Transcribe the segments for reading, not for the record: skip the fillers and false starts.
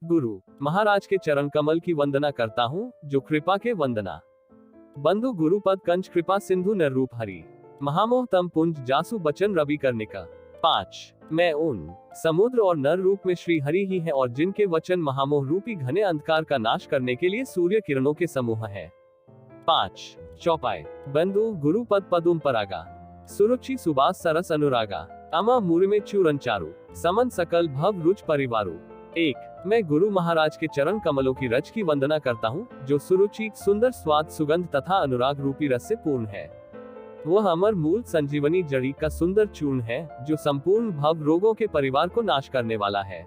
गुरु महाराज के चरण कमल की वंदना करता हूँ, जो कृपा के वंदना। बंधु गुरुपद कंच कृपा सिंधु नर रूप हरि, महामोह तम पुंज जासु बचन रवि करनिका। 5 मैं उन समुद्र और नर रूप में श्री हरि ही है, और जिनके वचन महामोह रूपी घने अंधकार का नाश करने के लिए सूर्य किरणों के समूह है। 5 चौपाई बंधु गुरुपद पदुम परागा, सुरुचि सुबास सरस अनुरागा, अमा मुरिमे चूरंचारु, समन सकल भव रुच परिवारु। 1 मैं गुरु महाराज के चरण कमलों की रज की वंदना करता हूँ, जो सुरुचि, सुंदर स्वाद, सुगंध तथा अनुराग रूपी रस से पूर्ण है। वह अमर मूल संजीवनी जड़ी का सुंदर चूर्ण है, जो संपूर्ण भव रोगों के परिवार को नाश करने वाला है।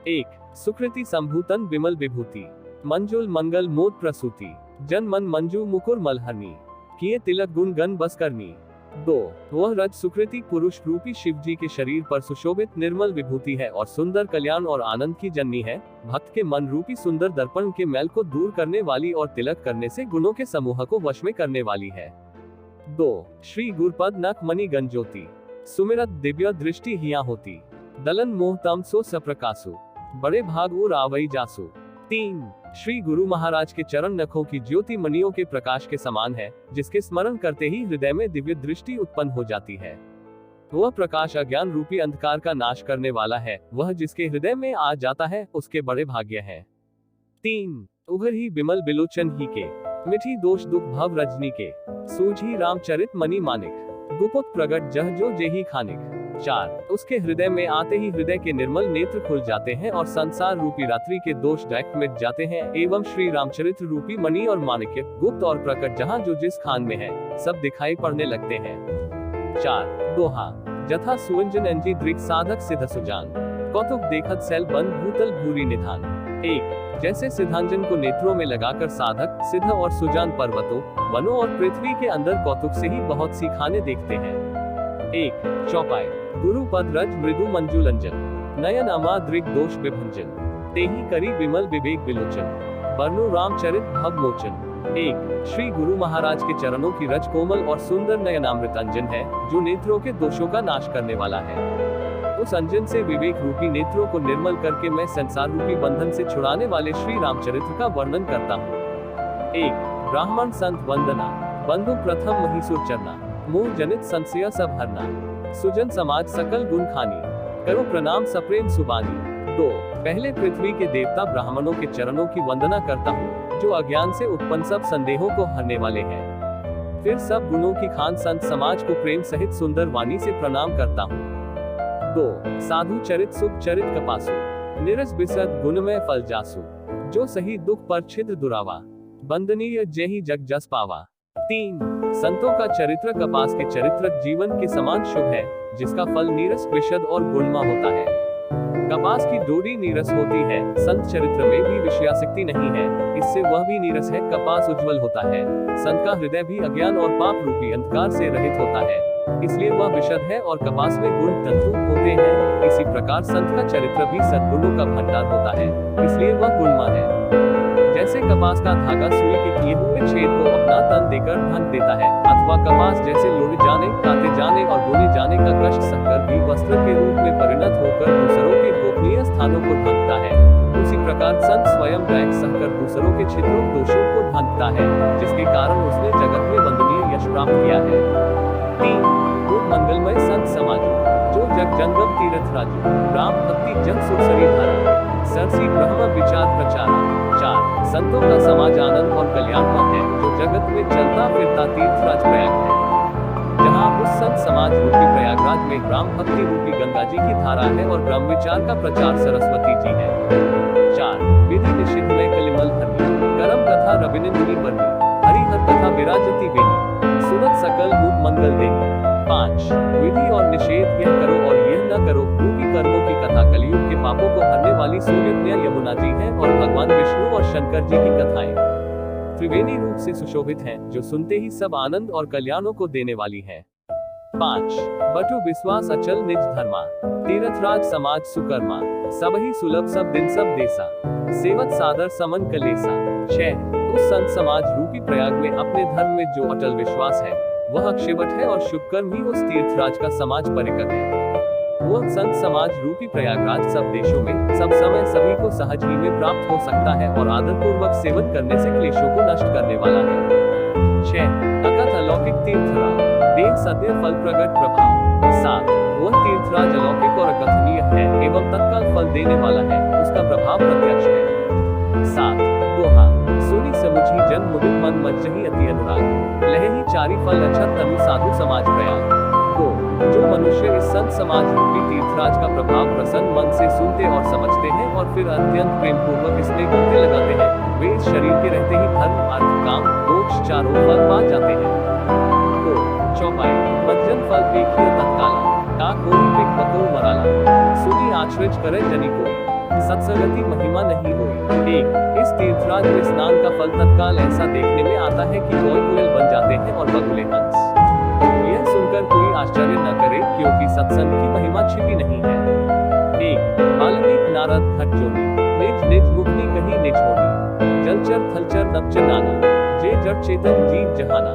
1 सुकृति संभूतन विमल विभूति, मंजुल मंगल मोद प्रसूति, जन मन मंजू मुकुर मलहनी, किए तिलक गुण गण बस करनी। 2 वह रज सुकृति पुरुष रूपी शिव जी के शरीर पर सुशोभित निर्मल विभूति है और सुंदर कल्याण और आनंद की जननी है, भक्त के मन रूपी सुंदर दर्पण के मैल को दूर करने वाली और तिलक करने से गुणों के समूह को वश में करने वाली है। 2 श्री गुरुपद नख मणि गंजोती, सुमिरत दिव्य दृष्टि हिया होती, दलन मोह तम सो सप्रकासु, बड़े भाग उर आवई जासु। 3 श्री गुरु महाराज के चरण नखों की ज्योति मणियों के प्रकाश के समान है, जिसके स्मरण करते ही हृदय में दिव्य दृष्टि उत्पन्न हो जाती है। वह प्रकाश अज्ञान रूपी अंधकार का नाश करने वाला है, वह जिसके हृदय में आ जाता है उसके बड़े भाग्य हैं। 3 उघर ही बिमल बिलोचन ही के, मिठी दोष दुख भव रजनी के, सूझी रामचरित मणि मानिक, गुपुत प्रगट जह जो जेही खानिक। 4 उसके हृदय में आते ही हृदय के निर्मल नेत्र खुल जाते हैं और संसार रूपी रात्रि के दोष दैक मिट जाते हैं, एवं श्री रामचरित्र रूपी मणि और माणिक्य, गुप्त और प्रकट जहाँ जो जिस खान में है, सब दिखाई पड़ने लगते हैं। 4 दोहा जथा सुवंजन अंजी दृक साधक सिद्ध सुजान, कौतुक देखत सैल बन भूतल भूरी निधान। 1 जैसे सिद्धांजन को नेत्रों में लगाकर साधक, सिद्ध और सुजान पर्वतों, वनों और पृथ्वी के अंदर कौतुक से ही बहुत सी खाने देखते हैं। 1 चौपाई गुरुपद रज मृदु मंजुलंजन, नयन अमा दृग दोष विभंजन, तेहि करी विमल विवेक विलोचन, बरनु रामचरित भव मोचन। 1 श्री गुरु महाराज के चरणों की रज कोमल और सुंदर नयनामृत अंजन है, जो नेत्रों के दोषों का नाश करने वाला है। उस अंजन से विवेक रूपी नेत्रों को निर्मल करके मैं संसार रूपी बंधन से छुड़ाने वाले श्री रामचरित्र का वर्णन करता हूँ। 1 ब्राह्मण संत वंदना, बंधु प्रथम महिसूर चरना, मोह जनित संशय सब हरना, सुजन समाज सकल गुण खानी, करो प्रणाम सप्रेम सुबानी। 2 पहले पृथ्वी के देवता ब्राह्मणों के चरणों की वंदना करता हूँ, जो अज्ञान से उत्पन्न सब संदेहों को हरने वाले हैं। फिर सब गुणों की खान संत समाज को प्रेम सहित सुंदर वाणी से प्रणाम करता हूँ। 2 साधु चरित सुख चरित कपासु, निरस बिसद गुणमय फल जासु, जो सही दुख पर छिद्र दुरावा, बंदनीय जेहि जग जस पावा। 3 संतों का चरित्र कपास के चरित्र जीवन के समान शुभ है, जिसका फल नीरस विशद और गुणमा होता है। कपास की डोरी नीरस होती है, संत चरित्र में भी विषयासक्ति नहीं है, इससे वह भी नीरस है। कपास उज्जवल होता है, संत का हृदय भी अज्ञान और पाप रूपी अंधकार से रहित होता है, इसलिए वह विशद है और कपास में गुण तंतु होते हैं। इसी प्रकार संत का चरित्र भी सद्गुणों का भंडार होता है, इसलिए वह गुणमा है। जैसे कपास का धागा सुई के किए हुए छेद को अपना तन देकर ढक देता है, अथवा कपास जैसे लोढ़े जाने, काटे जाने और बुने जाने का कष्ट सहकर भी वस्त्र के रूप में परिणत होकर दूसरों के गोपनीय स्थानों को ढकता है, उसी प्रकार संत स्वयं दैक सहकर दूसरों के छिद्रों दोषों को ढकता है, जिसके कारण उसने जगत में वंदनीय यश प्राप्त किया है। 3 गुण मंगलमय संत समाजो, जो जग जंगम तीर्थ राजू, राम भक्ति जन सुरसरी धारा, सरसी ब्रह्म विचार प्रचारा। 4 संतों का समाज आनंद और कल्याणमय है, जो जगत में चलता फिरता तीर्थराज प्रयाग है, जहाँ उस संत समाज रूपी प्रयागराज में राम भक्ति रूपी गंगा जी की धारा है और ब्रह्म विचार का प्रचार सरस्वती जी है। 4 विधि निषिद्ध में कलिमल हरनी, करम कथा रविनिंदिनी बरनी, हरिहर कथा विराजती बेनी, सुनत सकल मूक मंगल देनी। 5 विधि और निषेध, यह करो और यह न करो रूपी कर्मों की कथा कलियुग के पापों को हरने वाली सूर्य यमुना जी है, और भगवान विष्णु और शंकर जी की कथाएं त्रिवेणी रूप से सुशोभित हैं, जो सुनते ही सब आनंद और कल्याणों को देने वाली है। 5 बटु विश्वास अचल निज धर्मा, तीर्थराज समाज सुकर्मा, सबही सुलभ सब दिन सब देसा, सेवत सादर समन कलेसा। 6 उस संत समाज रूपी प्रयाग में अपने धर्म में जो अटल विश्वास है, वह अक्षयवट है, और शुभ कर्म ही उस तीर्थराज का समाज परिकर है। वह संत समाज रूपी प्रयागराज सब देशों में सब समय सभी को सहज ही में प्राप्त हो सकता है और आदर पूर्वक सेवन करने से क्लेशों को नष्ट करने वाला है। 6 अकथ अलौकिक तीर्थराज, देह सद्य फल प्रगट प्रभाव। 7 वह तीर्थराज अलौकिक और अकथनीय है एवं तत्काल फल देने वाला है, उसका प्रभाव प्रत्यक्ष है। 7 दोहा, सुनी समुझी जन मुदित मन मज्जहि अति अनुराग, लहहि चारि फल अछत तनु साधु समाज प्रयाग। 2 जो मनुष्य इस संत समाज रूपी तीर्थराज का प्रभाव प्रसन्न मन से सुनते और समझते हैं और फिर अत्यंत प्रेम पूर्वक इसमें गोते लगाते हैं, वे इस शरीर के रहते ही धर्म अर्थ काम मोक्ष चारों फल पा जाते हैं। 2 चौपाई, मज्जन फल देखिए तत्काला, टाक होई पिक बको मराला, सुनी आश्रय करे जनी को, सत्संगति महिमा नहीं होई। 1 इस तीर्थराज में स्नान का फल तत्काल ऐसा देखने में आता है कि कोई कोयल बन जाते हैं और बगुले हंस। यह सुनकर कोई आश्चर्य न करे, क्योंकि सत्संग की महिमा छिपी नहीं है। 1 वाल्मीकि नारद घट जोनी, निज निज मुक्ति कहीं निज होनी, जलचर थलचर नभचर नाना, जे जड़ चेतन जीव जहाना।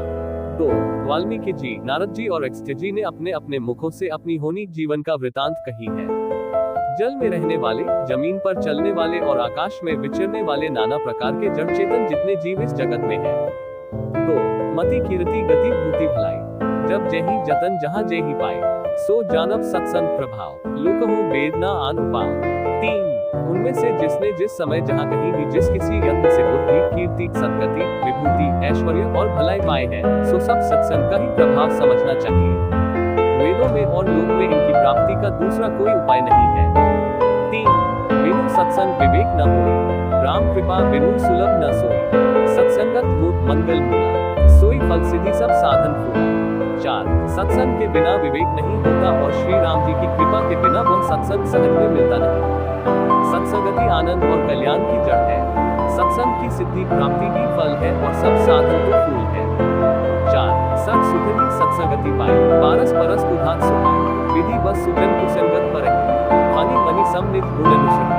2 वाल्मीकि जी, नारद जी और अगस्त्य जी ने अपने अपने मुखों से अपनी होनी जीवन का वृतांत कही है। जल में रहने वाले, जमीन पर चलने वाले और आकाश में विचरने वाले नाना प्रकार के जड़ चेतन जितने जीव इस जगत में हैं। 2 मति कीर्ति गति भूति भलाई, जब जेहि जतन जहाँ जेहि पाए, सो जानब सत्संग प्रभाव, लोकहु वेद न आन उपाय। 3 उनमें से जिसने जिस समय जहाँ कहीं भी जिस किसी यत्न से बुद्धि कीर्ति सदगति विभूति ऐश्वर्य और भलाई पाए हैं, सो सब सत्संग का ही प्रभाव समझना चाहिए। वेदों में और लोक में इनकी प्राप्ति का दूसरा कोई उपाय नहीं है। 3 बिनु सत्संग विवेक न होई, राम कृपा बिनु सुलभ न सोई, सत्संगत मूत मंगल मूला, सोई फल सिद्धि सब साधन फूला। 4 सत्संग के बिना विवेक नहीं होता और श्री राम जी की कृपा के बिना वह सत्संग सहज में मिलता नहीं। सत्संगति आनंद और कल्याण की जड़ है, सत्संग की सिद्धि प्राप्ति भी फल है और सब साधन तो फूल है। 4 सत सुधनी सत्संगति पाए, पारस परस कुधात सुनाए, विधि बस सुजन कुसंगत पर मनी मनी सम निज गुण अनुसरण।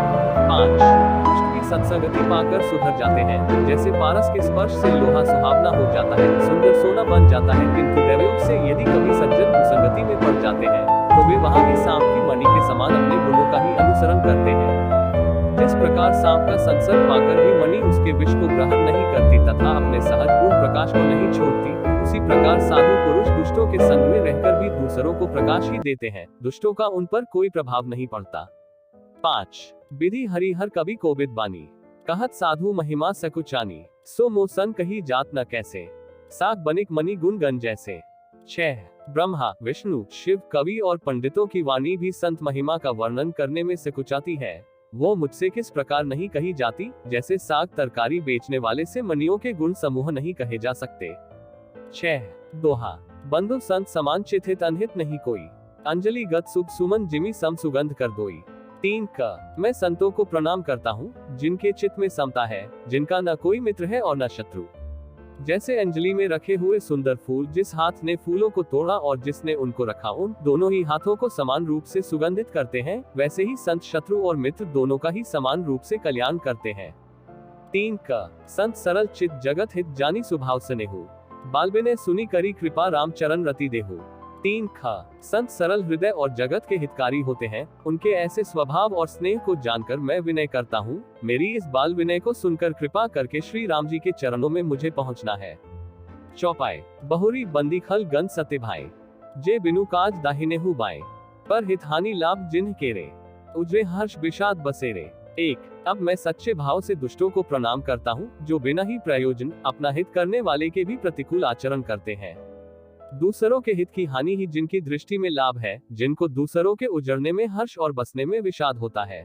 5 दुष्ट की सत्संगति पाकर सुधर जाते हैं, जैसे पारस के स्पर्श से लोहा सुहावना हो जाता है, सुंदर सोना बन जाता है, किंतु दैवयोग से यदि कभी सज्जन कुसंगति में पड़ जाते हैं तो वे वहां भी सांप की मणि के समान अपने गुणों का ही अनुसरण करते हैं। जिस प्रकार सांप का संसर्ग पाकर भी मणि उसके विष को ग्रहण नहीं करती तथा अपने सहज गुण प्रकाश को नहीं छोड़ती, उसी प्रकार साधु पुरुष दुष्टों के संग में रहकर भी दूसरों को प्रकाश ही देते हैं, दुष्टों का उन पर कोई प्रभाव नहीं पड़ता। 5 विधि हरिहर कवि कोविद बानी, कहत साधु महिमा सकुचानी, सो मोसन कही जात न कैसे, साग बनिक मणि गुण गण जैसे। 6 ब्रह्मा विष्णु शिव कवि और पंडितों की वाणी भी संत महिमा का वर्णन करने में सकुचाती है, वो मुझसे किस प्रकार नहीं कही जाती, जैसे साग तरकारी बेचने वाले से मनियों के गुण समूह नहीं कहे जा सकते। 6 दोहा, बंधु संत समान चित अनहित नहीं कोई, अंजलि गत सुख सुमन जिमी सम सुगंध कर दोई। 3 का मैं संतों को प्रणाम करता हूँ जिनके चित्त में समता है, जिनका न कोई मित्र है और न शत्रु। जैसे अंजलि में रखे हुए सुंदर फूल जिस हाथ ने फूलों को तोड़ा और जिसने उनको रखा उन दोनों ही हाथों को समान रूप से सुगंधित करते हैं, वैसे ही संत शत्रु और मित्र दोनों का ही समान रूप से कल्याण करते हैं। 3 का संत सरल चित जगत हित जानी स्वभाव स्नेहु, बालबे ने सुनी करी कृपा राम चरण रति देहु। 3 खा संत सरल हृदय और जगत के हितकारी होते हैं, उनके ऐसे स्वभाव और स्नेह को जानकर मैं विनय करता हूँ, मेरी इस बाल विनय को सुनकर कृपा करके श्री राम जी के चरणों में मुझे पहुँचना है। चौपाई बहुरी बंदी खल गन सत्य भाई, जे बिनु काज दाहिने हु बाएं, पर हित हानि लाभ जिन्ह केरे, उजरे हर्ष विषाद बसेरे। 1 अब मैं सच्चे भाव से दुष्टों को प्रणाम करता हूँ, जो बिना ही प्रयोजन अपना हित करने वाले के भी प्रतिकूल आचरण करते हैं। दूसरों के हित की हानि ही जिनकी दृष्टि में लाभ है, जिनको दूसरों के उजड़ने में हर्ष और बसने में विषाद होता है।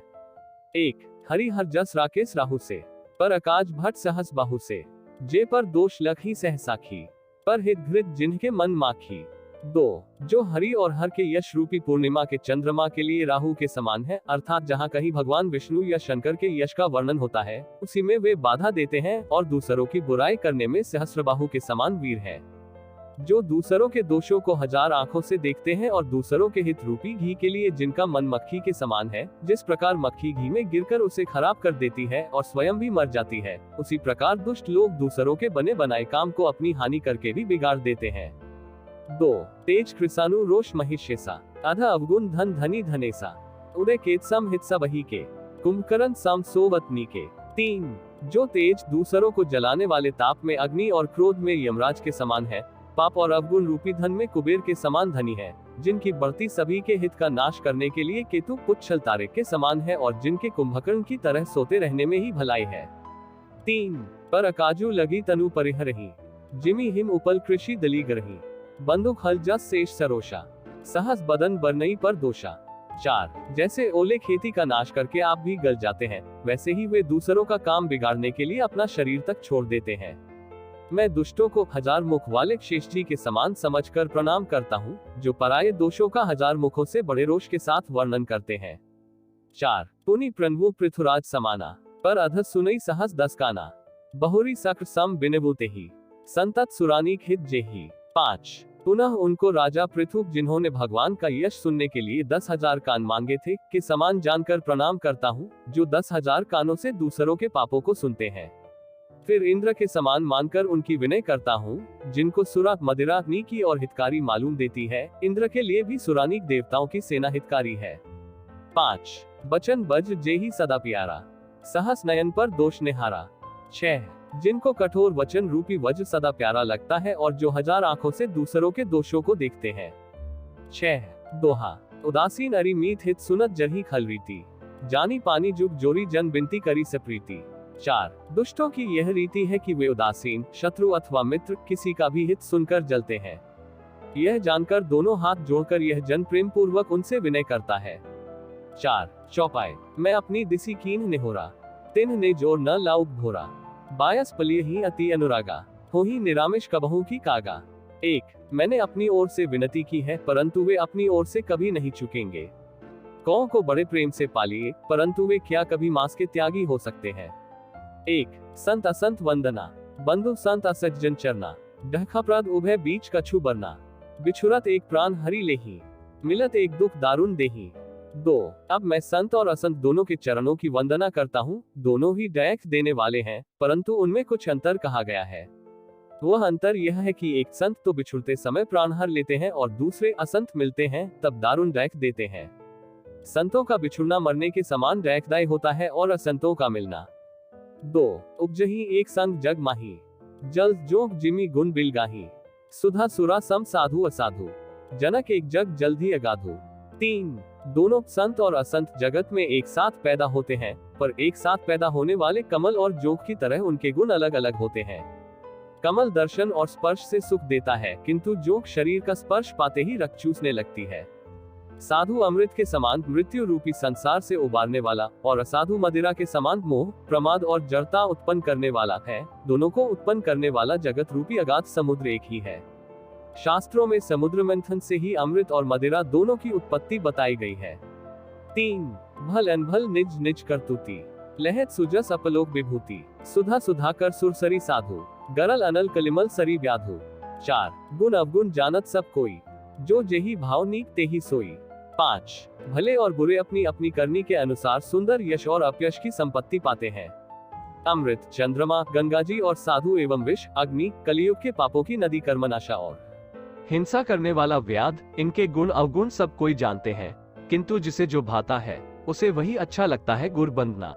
1 हरि हर जस राकेश राहु से, पर अकाज भट्ट सहस बाहु से, जे पर दोष लख ही सहसाखी, पर हित घृत जिनके मन माखी। 2 जो हरि और हर के यश रूपी पूर्णिमा के चंद्रमा के लिए राहु के समान है, अर्थात जहाँ कहीं भगवान विष्णु या शंकर के यश का वर्णन होता है, उसी में वे बाधा देते हैं और दूसरों की बुराई करने में सहस्त्रबाहु के समान वीर है। जो दूसरों के दोषों को 1000 आंखों से देखते हैं और दूसरों के हित रूपी घी के लिए जिनका मन मक्खी के समान है, जिस प्रकार मक्खी घी में गिरकर उसे खराब कर देती है और स्वयं भी मर जाती है, उसी प्रकार दुष्ट लोग दूसरों के बने बनाए काम को अपनी हानि करके भी बिगाड़ देते हैं। 2 तेज कृसानु रोष महिषेसा, अध अवगुण धन धनी धनेसा, उदय केतसम हितसा बही के, कुंभकर्ण सम सोवतनी के। 3 जो तेज दूसरों को जलाने वाले ताप में अग्नि और क्रोध में यमराज के समान है, पाप और अवगुण रूपी धन में कुबेर के समान धनी है, जिनकी बढ़ती सभी के हित का नाश करने के लिए केतु पुच्छल तारे के समान है और जिनके कुंभकर्ण की तरह सोते रहने में ही भलाई है। 3 पर अकाजू लगी तनु परिहरही, जिमी हिम उपल कृषि दली ग्रही, बंदुक हल जस शेष सरोषा, सहस बदन बरनई पर दोषा। 4 जैसे ओले खेती का नाश करके आप भी गल जाते हैं, वैसे ही वे दूसरों का काम बिगाड़ने के लिए अपना शरीर तक छोड़ देते हैं। मैं दुष्टों को 1000 मुख वाले शेष जी के समान समझकर प्रणाम करता हूँ, जो पराये दोषों का 1000 मुखों से बड़े रोष के साथ वर्णन करते हैं। 4 पुनि प्रणवु पृथुराज समाना, पर अध सुनई सहस दस काना, बहुरी सक्र सम बिनबूते ही, संतत सुरानीक हित जेही। 5 पुनः उनको राजा पृथु, जिन्होंने भगवान का यश सुनने के लिए 10,000 कान मांगे थे, के समान जानकर प्रणाम करता हूँ, जो 10,000 कानों से दूसरों के पापों को सुनते हैं। फिर इंद्र के समान मानकर उनकी विनय करता हूँ, जिनको सुरा मदिरा नीकी और हितकारी मालूम देती है। इंद्र के लिए भी सुरानीक देवताओं की सेना हितकारी है। 5 बचन बज जेही सदा प्यारा, सहस नयन पर दोष निहारा। 6 जिनको कठोर वचन रूपी वज्र सदा प्यारा लगता है और जो 1000 आंखों से दूसरों के दोषों को देखते हैं। 6 दोहा उदासीन अरि मीत हित सुनत जरही खल रीति, जानी पानी जुग जोरी जन बिनती करी से प्रीति। 4 दुष्टों की यह रीति है कि वे उदासीन, शत्रु अथवा मित्र किसी का भी हित सुनकर जलते हैं। यह जानकर दोनों हाथ जोड़कर यह जन प्रेम पूर्वक उनसे विनय करता है। 4 चौपाई मैं अपनी दिसी कीन निहोरा, तिन्ह ने जोर न लाउक भोरा, बायस पलिय ही अति अनुरागा, हो ही निरामिष कबहू की कागा। 1 मैंने अपनी ओर से विनती की है, परंतु वे अपनी ओर से कभी नहीं चुकेंगे। कौ को बड़े प्रेम से पालिए, परंतु वे क्या कभी मांस के त्यागी हो सकते हैं। 1 संत असंत वंदना, बंधु संत असज्जन चरना, ढखाप्रद उभय बीच कछु बरना, बिछुरत एक प्राण हरि लेही, मिलत एक दुख दारुण देही। 2 अब मैं संत और असंत दोनों के चरणों की वंदना करता हूँ। दोनों ही दयक देने वाले हैं, परंतु उनमें कुछ अंतर कहा गया है। वह अंतर यह है कि एक संत तो बिछुड़ते समय प्राण हर लेते हैं और दूसरे असंत मिलते हैं तब दारुण दयक देते हैं। संतों का बिछुड़ना मरने के समान दयकदायी होता है और असंतों का मिलना। 2 उपजही एक संग जग माही, जल जोग जिमी गुण बिलगाही, सुधा सुरा सम साधु असाधु, जनक एक जग जल्दी अगाधु। 3 दोनों संत और असंत जगत में एक साथ पैदा होते हैं, पर एक साथ पैदा होने वाले कमल और जोग की तरह उनके गुण अलग अलग होते हैं। कमल दर्शन और स्पर्श से सुख देता है, किंतु जोग शरीर का स्पर्श पाते ही रक्त चूसने लगती है। साधु अमृत के समान मृत्यु रूपी संसार से उबारने वाला और असाधु मदिरा के समान मोह, प्रमाद और जड़ता उत्पन्न करने वाला है। दोनों को उत्पन्न करने वाला जगत रूपी अगाध समुद्र एक ही है। शास्त्रों में समुद्र मंथन से ही अमृत और मदिरा दोनों की उत्पत्ति बताई गई है। 3 भल अनभल निज निज करतुती, लहत सुजस अपलोक विभूति, सुधा सुधाकर सुरसरी साधु, गरल अनल कलिमल सरी व्याधु। 4 गुण अवगुण जानत सब कोई, जो जेही भाव नीक तेही सोई। 5 भले और बुरे अपनी अपनी करनी के अनुसार सुंदर यश और अपयश की संपत्ति पाते हैं। अमृत, चंद्रमा, गंगाजी और साधु एवं विष, अग्नि, कलियुग के पापों की नदी, कर्मनाशा और हिंसा करने वाला व्याध, इनके गुण अवगुण सब कोई जानते हैं, किंतु जिसे जो भाता है उसे वही अच्छा लगता है। गुर बंदना।